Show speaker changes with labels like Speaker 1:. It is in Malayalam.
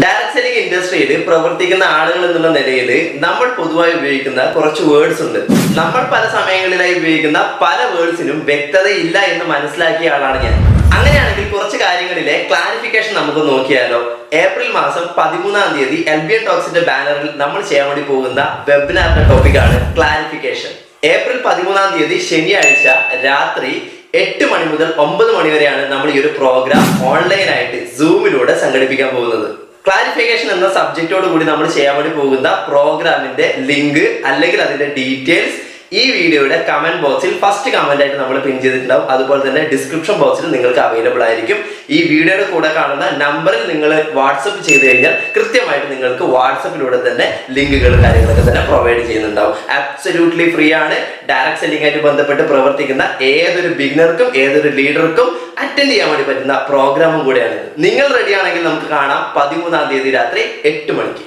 Speaker 1: ഡയറക്ട് സെല്ലിംഗ് ഇൻഡസ്ട്രിയിൽ പ്രവർത്തിക്കുന്ന ആളുകൾ എന്നുള്ള നിലയിൽ നമ്മൾ പൊതുവായി ഉപയോഗിക്കുന്ന കുറച്ച് വേർഡ്സ് ഉണ്ട്. നമ്മൾ പല സമയങ്ങളിലായി ഉപയോഗിക്കുന്ന പല വേർഡ്സിനും വ്യക്തതയില്ല എന്ന് മനസ്സിലാക്കിയ ആളാണ് ഞാൻ. അങ്ങനെയാണെങ്കിൽ കുറച്ച് കാര്യങ്ങളിലെ ക്ലാരിഫിക്കേഷൻ നമുക്ക് നോക്കിയാലോ. ഏപ്രിൽ മാസം 13-ാം തീയതി LBN ടോക്സിന്റെ ബാനറിൽ നമ്മൾ ചെയ്യാൻ വേണ്ടി പോകുന്ന വെബിനാറിന്റെ ടോപ്പിക്കാണ് ക്ലാരിഫിക്കേഷൻ. ഏപ്രിൽ 13-ാം തീയതി ശനിയാഴ്ച രാത്രി 8 മണി മുതൽ 9 മണി വരെയാണ് നമ്മൾ ഈ ഒരു പ്രോഗ്രാം ഓൺലൈനായിട്ട് സൂമിലൂടെ സംഘടിപ്പിക്കാൻ പോകുന്നത്. ക്ലാരിഫിക്കേഷൻ എന്ന സബ്ജക്റ്റോട് കൂടി നമ്മൾ ചെയ്യാൻ വേണ്ടി പോകുന്ന പ്രോഗ്രാമിന്റെ ലിങ്ക് അല്ലെങ്കിൽ അതിന്റെ ഡീറ്റെയിൽസ് ഈ വീഡിയോയുടെ കമന്റ് ബോക്സിൽ ഫസ്റ്റ് കമന്റ് ആയിട്ട് നമ്മൾ പിൻ ചെയ്തിട്ടുണ്ടാവും. അതുപോലെ തന്നെ ഡിസ്ക്രിപ്ഷൻ ബോക്സിൽ നിങ്ങൾക്ക് അവൈലബിൾ ആയിരിക്കും. ഈ വീഡിയോയുടെ കൂടെ കാണുന്ന നമ്പറിൽ നിങ്ങൾ വാട്സപ്പ് ചെയ്ത് കഴിഞ്ഞാൽ കൃത്യമായിട്ട് നിങ്ങൾക്ക് വാട്സപ്പിലൂടെ തന്നെ ലിങ്കുകൾ കാര്യങ്ങളൊക്കെ തന്നെ പ്രൊവൈഡ് ചെയ്യുന്നുണ്ടാവും. അബ്സല്യൂട്ട്ലി ഫ്രീ ആണ്. ഡയറക്ട് സെല്ലിംഗ് ആയിട്ട് ബന്ധപ്പെട്ട് പ്രവർത്തിക്കുന്ന ഏതൊരു ബിഗിനർക്കും ഏതൊരു ലീഡർക്കും അറ്റൻഡ് ചെയ്യാൻ വേണ്ടി പറ്റുന്ന പ്രോഗ്രാമും കൂടെയാണ്. നിങ്ങൾ റെഡി ആണെങ്കിൽ നമുക്ക് കാണാം 13-ാം തീയതി രാത്രി 8 മണിക്ക്.